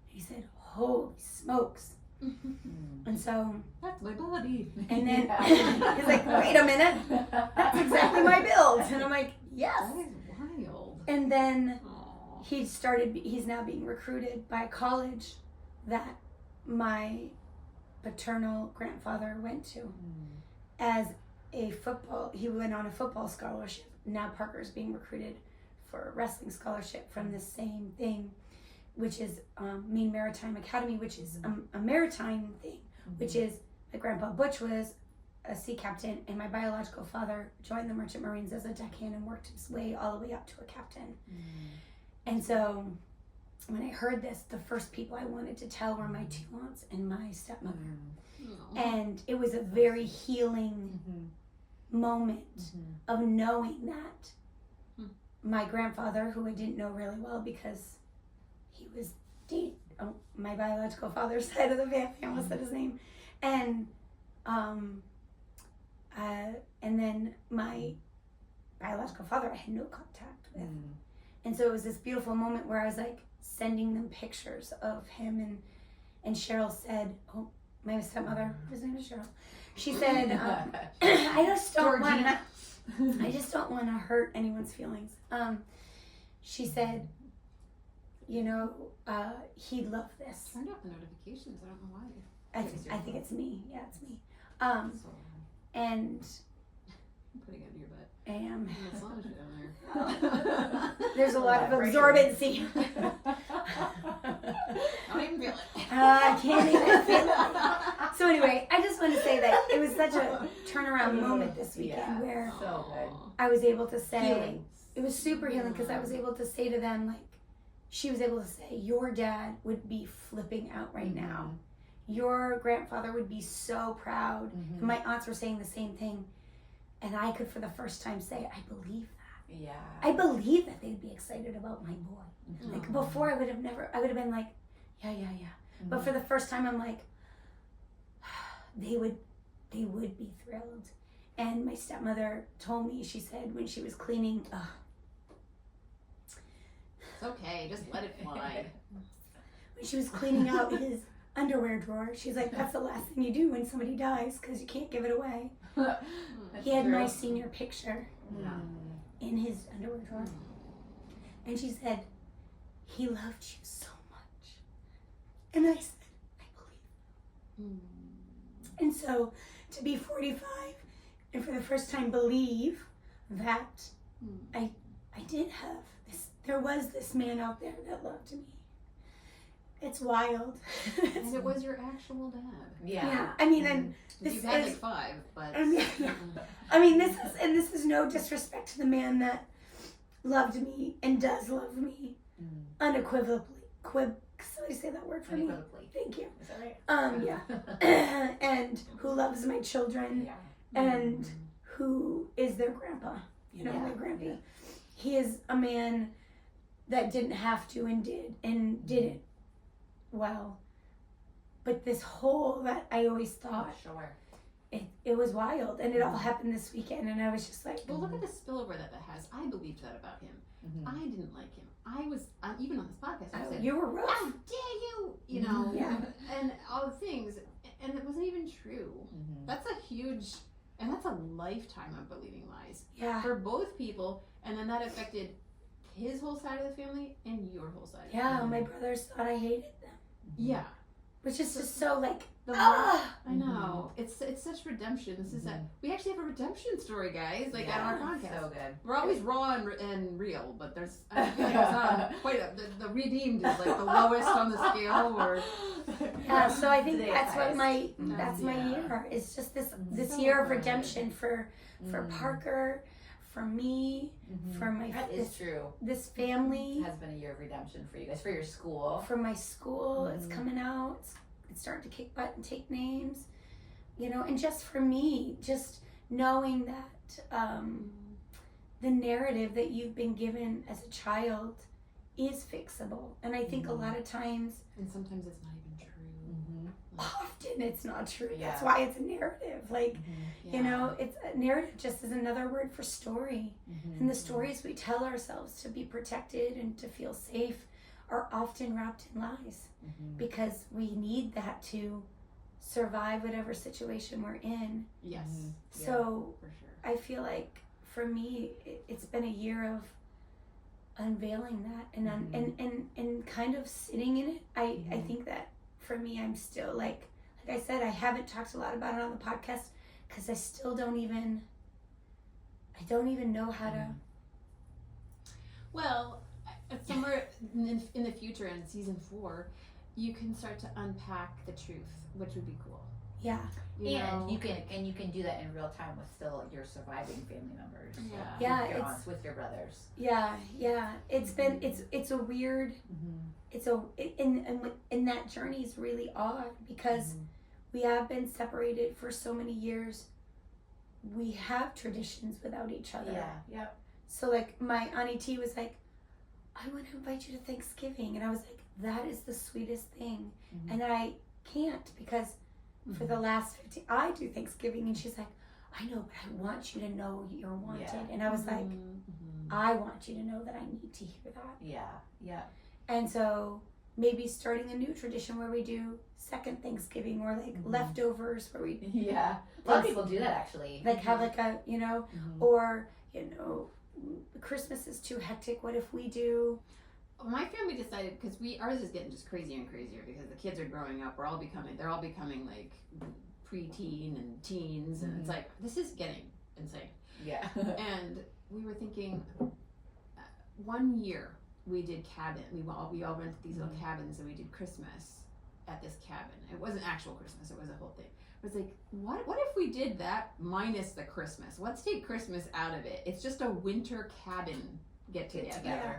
He said, holy smokes. And so, That's my buddy. and then he's like, wait a minute, that's exactly my build. And I'm like, yes. That is wild. And then Aw. he's now being recruited by a college that my paternal grandfather went to as he went on a football scholarship. Now Parker's being recruited for a wrestling scholarship from the same thing, which is Maine Maritime Academy, which is a maritime thing, which is my grandpa Butch was a sea captain, and my biological father joined the Merchant Marines as a deckhand and worked his way all the way up to a captain. And so when I heard this, the first people I wanted to tell were my 2 aunts and my stepmother. And it was a very healing moment of knowing that my grandfather, who I didn't know really well because he was my biological father's side of the family, I almost said his name, and then my biological father I had no contact with. And so it was this beautiful moment where I was like sending them pictures of him, and Cheryl said, my stepmother, his name is Cheryl, she said, I just don't want to hurt anyone's feelings. She said, he'd love this. Turned off the notifications. I don't know why. I think it's me. Yeah, it's me. So, And I'm putting it in your butt. I am. Massage it down there. There's a lot of Vibration. absorbency. I don't even feel it. I can't even feel it. So anyway, I just want to say that it was such a turnaround moment this weekend where So good. I was able to say, Healing. it was super healing because I was able to say to them, like, she was able to say, your dad would be flipping out right now. Your grandfather would be so proud. And my aunts were saying the same thing. And I could, for the first time, say, I believe that. Yeah. I believe that they'd be excited about my boy. Like, before I would have been like, Yeah. But for the first time, I'm like, they would be thrilled. And my stepmother told me, she said when she was cleaning, It's okay, just let it fly. when she was cleaning out his underwear drawer, she's like, that's the last thing you do when somebody dies because you can't give it away. He had my senior picture in his underwear drawer. And she said, he loved you so much. And I said, I believe. And so to be 45 and for the first time believe that I did have this, there was this man out there that loved me. It's wild. And it was your actual dad. Yeah. I mean, and You've had like 5, but I mean, this is no disrespect to the man that loved me and does love me unequivocally. Somebody say that word for me. Thank you. Is that right? Yeah. And who loves my children and who is their grandpa, my grandpa. He is a man that didn't have to and did and didn't. Well, but this whole that I always thought it was wild, and it all happened this weekend, and I was just like, well, look at the spillover that has. I believed that about him. I didn't like him. I was even on this podcast. I said, you were rough. "How dare you?" You know, and all the things, and it wasn't even true. That's a huge, and that's a lifetime of believing lies for both people, and then that affected his whole side of the family and your whole side. Yeah, my brothers thought I hated them. Yeah. Which is just so like, I know. It's such redemption. This is we actually have a redemption story, guys. Like on our podcast. So good. We're always raw and real, but there's I feel like it's not quite the redeemed is like the lowest on the scale. Or yeah. So I think that's what my year. It's just this So year of good. redemption for Parker, for me, for my That is true. this family. It has been a year of redemption for you guys, for your school. For my school, it's coming out. It's starting to kick butt and take names, and just for me, just knowing that the narrative that you've been given as a child is fixable. And I think a lot of times, and sometimes it's not even true. often it's not true. Yeah. That's why it's a narrative. Like, it's a narrative just is another word for story. And the stories we tell ourselves to be protected and to feel safe are often wrapped in lies because we need that to survive whatever situation we're in. Yes. So For sure. I feel like for me, it's been a year of unveiling that and kind of sitting in it. I think that for me, I'm still like I said, I haven't talked a lot about it on the podcast because I still don't even know how to. Well, somewhere in the future, in season 4, you can start to unpack the truth, which would be cool. Yeah. You can do that in real time with still your surviving family members. Yeah. With your brothers. Yeah. It's been it's a weird. It's in that journey is really odd because we have been separated for so many years. We have traditions without each other. Yeah. Yep. So like my Auntie T was like, I want to invite you to Thanksgiving, and I was like, that is the sweetest thing, and I can't because for the last 15, I do Thanksgiving, and she's like, I know, but I want you to know you're wanted, and I was like, I want you to know that I need to hear that. Yeah. And so maybe starting a new tradition where we do second Thanksgiving or like leftovers where we a lot of people do that actually. like have like a or Christmas is too hectic. What if we do? My family decided because ours is getting just crazier and crazier because the kids are growing up. They're all becoming like preteen and teens, and it's like this is getting insane. Yeah. And we were thinking, one year we did cabin. We all rented these little cabins, and we did Christmas at this cabin. It wasn't actual Christmas; it was a whole thing. It was like, what if we did that minus the Christmas? Let's take Christmas out of it. It's just a winter cabin get together. Yeah.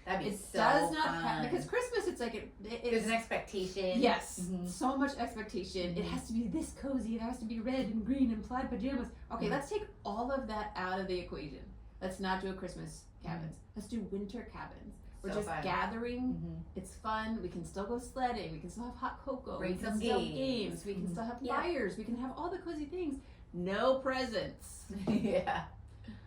That'd be It so does not fun. because Christmas, it's like There's an expectation. yes, so much expectation. It has to be this cozy. It has to be red and green and plaid pajamas. Okay, let's take all of that out of the equation. Let's not do a Christmas cabins. Let's do winter cabins We're So just fun. gathering. It's fun. We can still go sledding. We can still have hot cocoa. Bring we can some still have games. games. We can still have Yeah. fires. We can have all the cozy things. No presents. Yeah.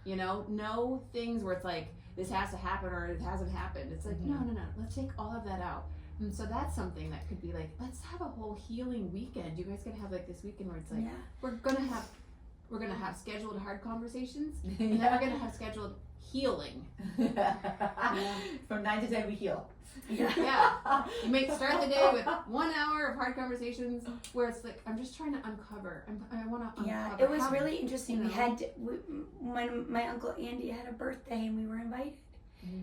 You know, no things where it's like this has to happen or it hasn't happened. It's like no. Let's take all of that out. And so that's something that could be like, let's have a whole healing weekend. You guys gonna have like this weekend where it's like we're gonna have scheduled hard conversations, and then we're gonna have scheduled healing. From 9 to 10 we heal. Yeah. You may start the day with 1 hour of hard conversations where it's like I'm just trying to uncover. I want to uncover. Yeah, it was how- really interesting. you We know? had when my uncle Andy had a birthday and we were invited,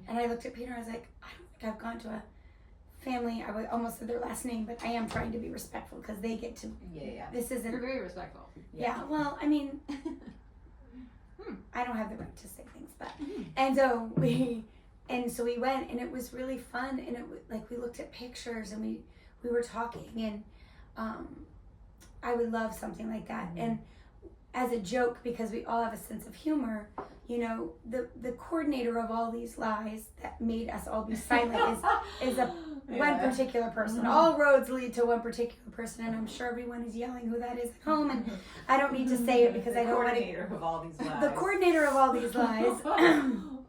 and I looked at Peter and I was like, I don't think I've gone to a family. I would almost said their last name, but I am trying to be respectful because they get to. Yeah. This You're isn't. very respectful. Yeah. Well, I mean, I don't have the right to say things, but Mhm. and so we went and it was really fun and it was like we looked at pictures and we were talking and I would love something like that and as a joke because we all have a sense of humor, you know, the coordinator of all these lies that made us all be silent is a one particular person. All roads lead to one particular person, and I'm sure everyone is yelling who that is at home, and I don't need to say it because I don't want to. Coordinator of all these lies. The coordinator of all these lies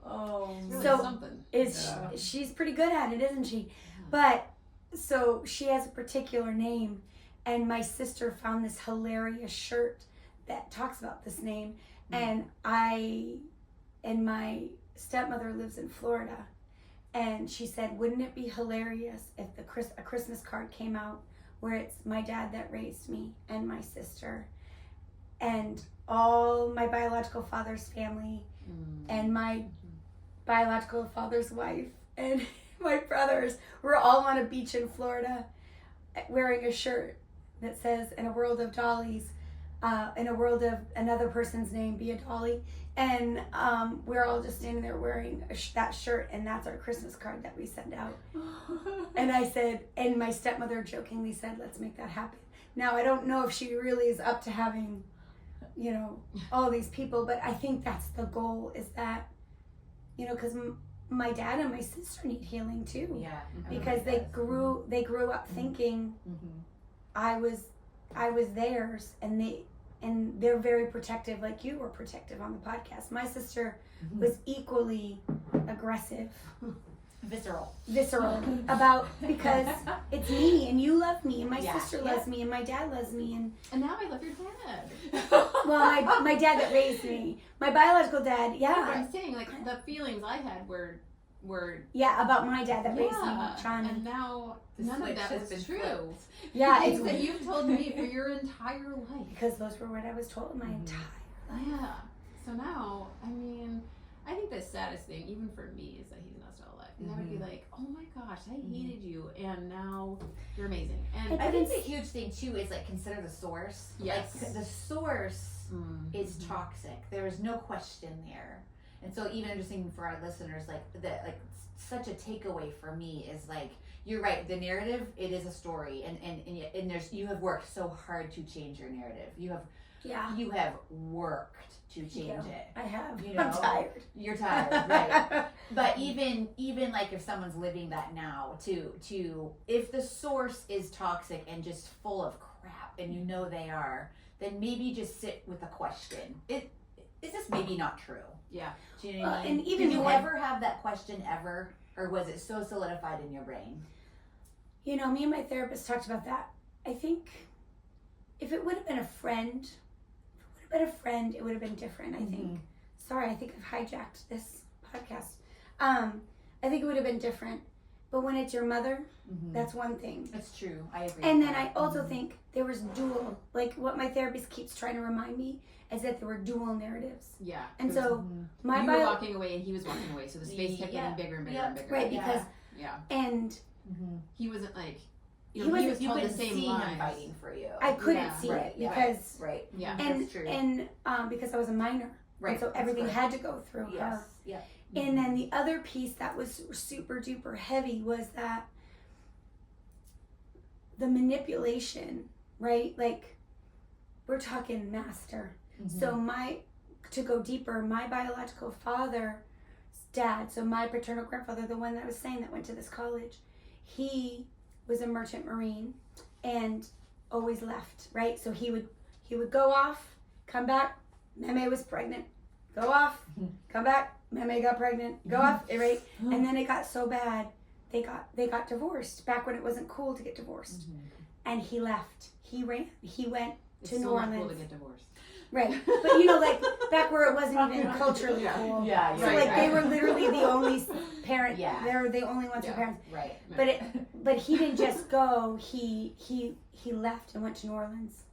Oh. It's really So- something. is she's pretty good at it, isn't she? But so she has a particular name, and my sister found this hilarious shirt that talks about this name, and my stepmother lives in Florida. And she said, wouldn't it be hilarious if a Christmas card came out where it's my dad that raised me and my sister and all my biological father's family and my biological father's wife and my brothers were all on a beach in Florida wearing a shirt that says, in a world of dollies, in a world of another person's name, be a dolly. And we're all just standing there wearing that shirt, and that's our Christmas card that we send out. And I said, and my stepmother jokingly said, let's make that happen. Now, I don't know if she really is up to having, you know, all these people, but I think that's the goal, is that, you know, because my dad and my sister need healing too. Yeah. Because they grew up thinking I was theirs, and they're very protective, like you were protective on the podcast. My sister was equally aggressive, Visceral about, because it's me and you love me and my Yeah, sister yeah. loves me and my dad loves me And now I love your dad. well my dad that raised me, my biological dad, But yeah, I'm saying like the feelings I had were about my dad that raised me, John. and now The none of switch that has was been true. flipped. Yeah, Things it's that you've told me for your entire life. because those were what I was told my entire life. Yeah. So now, I mean, I think the saddest thing, even for me, is that he's not still alive. And I would be like, oh my gosh, I hated you, and now you're amazing. And I think the huge thing too is like consider the source. Yes. Like the source is toxic. There is no question there. And so even interesting for our listeners, such a takeaway for me is like, you're right, the narrative, it is a story, and there's, you have worked so hard to change your narrative. You have worked to change it. I have. You know, I'm tired. You're tired, right? But even like if someone's living that now, to if the source is toxic and just full of crap, and you know they are, then maybe just sit with the question. Is this maybe not true? Yeah. Do you know what I mean? And even did you when- ever have that question ever, or was it so solidified in your brain? You know, me and my therapist talked about that. I think if it would have been a friend, it would have been different, I think. Sorry, I think I've hijacked this podcast. I think it would have been different. But when it's your mother, that's one thing. It's true. I agree. And with then that. I also think there was dual, like what my therapist keeps trying to remind me is that there were dual narratives. Yeah. And so my you were walking away and he was walking away, so the space kept Yeah. getting bigger and bigger Yeah. and bigger. right, Yeah. because Yeah. and He wasn't like, He he was wasn't- you told the couldn't same see lies. him fighting for you. I couldn't Yeah. see Right, it yeah. because Right. Yeah. and That's true. and because I was a minor. Right. And so That's everything right. had to go through her. Yes. Yeah. And then the other piece that was super duper heavy was that the manipulation, right? Like, we're talking master. So to go deeper, my biological father dad, so my paternal grandfather, the one that I was saying that went to this college, he was a merchant marine and always left, right? So he would go off, come back, Meme was pregnant, go off, come back, Meme got pregnant, go off, right? And then it got so bad, they got divorced back when it wasn't cool to get divorced. And he left. He went It's to New still not Orleans. cool to get divorced. Right. But like back where it wasn't even culturally cool. Yeah, So right, they were literally the only parent. Yeah. They were the only ones Yeah. with parents. right. But he didn't just go. He left and went to New Orleans.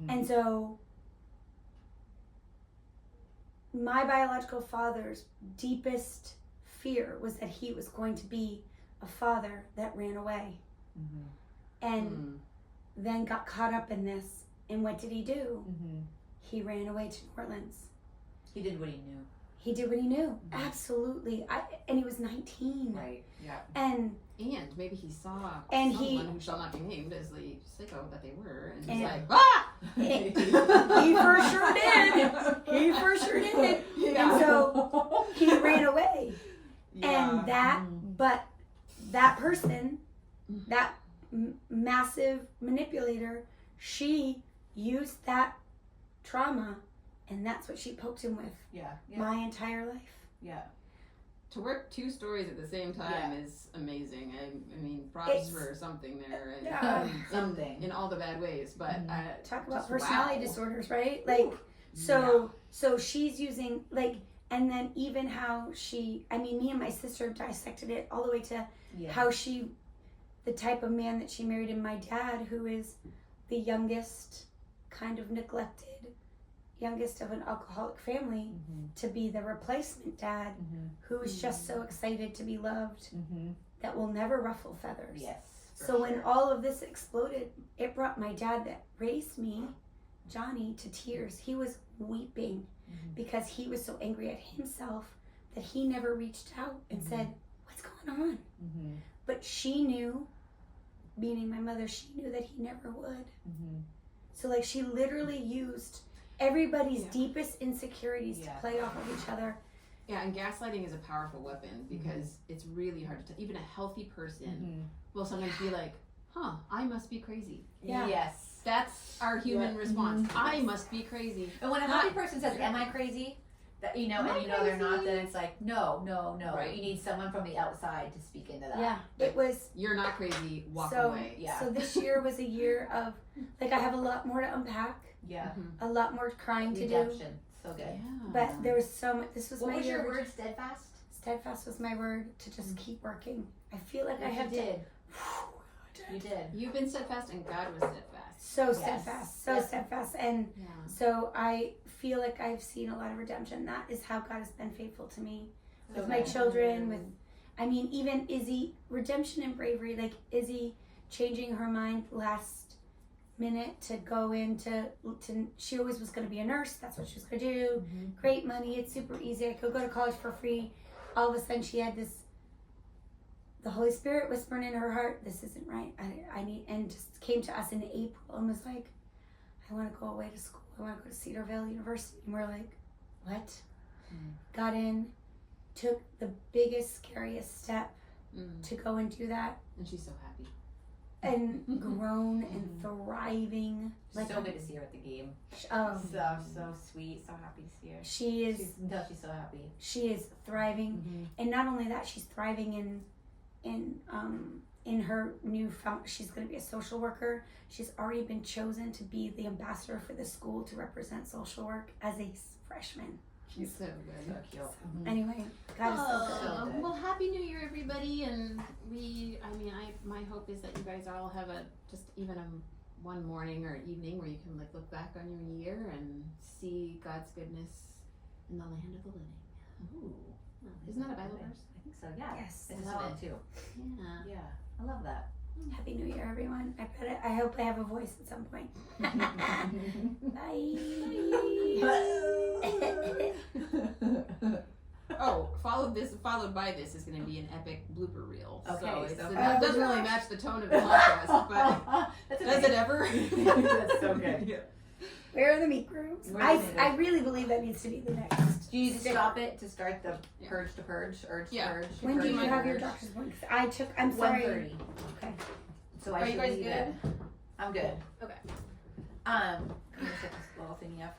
And so my biological father's deepest fear was that he was going to be a father that ran away. And then got caught up in this. And what did he do? He ran away to New Orleans. He did what he knew. He did what he knew. Absolutely. And he was 19. Right. Yeah. And maybe he saw And someone he- who shall not be named as the sicko that they were, and And- he's like, ah! he for sure did. He for sure did. And so he ran away. And but that person, that massive manipulator, she used that trauma, and that's what she poked him with Yeah. my entire life. Yeah. To work two stories at the same time is amazing. I mean, props It's- for something there. And, Yeah. Something. in all the bad ways, but Talk about just personality wow. disorders, right? Like, so she's using, like, and then even how she, I mean, me and my sister dissected it all the way to Yeah. how she, the type of man that she married, and my dad, who is the youngest, kind of neglected, youngest of an alcoholic family, to be the replacement dad, who is just so excited to be loved, that will never ruffle feathers. Yes. for So when sure. all of this exploded, it brought my dad that raised me, Johnny, to tears. He was weeping because he was so angry at himself that he never reached out and said, "What's going on?" But she knew, meaning my mother, she knew that he never would. So like she literally used everybody's deepest insecurities to play off of each other. Yeah, and gaslighting is a powerful weapon because it's really hard to tell. Even a healthy person will sometimes be like, huh, I must be crazy. Yeah. Yes. That's our human response. I must be crazy. And when a healthy person says, "Am I crazy?" That and they're not, then it's like, no. Right. You need someone from the outside to speak into that. Yeah, it was. You're not crazy, walk So- away. Yeah. So this year was a year of, like, I have a lot more to unpack, Yeah. a lot more crying to do. Redemption. So good. Yeah. But there was so much. This was What my was year. your of- word? Steadfast. Steadfast was my word to just keep working. I feel like I have You to. did. You did. You've been steadfast and God was steadfast. So Yes. steadfast, so Yep. steadfast, and Yeah. so I feel like I've seen a lot of redemption. That is how God has been faithful to me So with my good. children. With, I mean, even Izzy, redemption and bravery. Like Izzy changing her mind last minute to go into. She always was going to be a nurse. That's what she was going to do. Great money. It's super easy. I could go to college for free. All of a sudden, she had this. The Holy Spirit whispering in her heart, "This isn't right. I need," and just came to us in April and was like, "I want to go away to school. I want to go to Cedarville University." And we're like, "What?" Got in, took the biggest, scariest step to go and do that, And she's so happy. and grown and thriving. Like, so good to see her at the game. Oh, So sweet. So happy to see her. she's She's so happy. she is thriving, and not only that, she's thriving in her new she's going to be a social worker. She's already been chosen to be the ambassador for the school to represent social work as a freshman. She's so good. So cute. Anyway, God is so good. So good. Well, Happy New Year, everybody! And my hope is that you guys all have one morning or evening where you can like look back on your year and see God's goodness in the land of the living. Ooh. Isn't that a Bible verse? I think so. Yeah. Yes. It's Love Helen it. too. Yeah. Yeah. I love that. Happy New Year, everyone. I hope I have a voice at some point. Bye. Oh, followed by this is going to be an epic blooper reel. Okay, so so- it doesn't really match the tone of the podcast, but That's does it okay. ever? That's so good. Yeah. Where are the meat groups? Where are the meat I really believe that needs to be the next. Do you need to step. stop it to start the Yeah. purge to purge, urge Yeah. to purge? When do purge you to have your purge? doctor's appointment? I'm sorry. 1:30. Okay. So I Are you should guys leave good? it. I'm good. Okay. Let me set this little thingy up.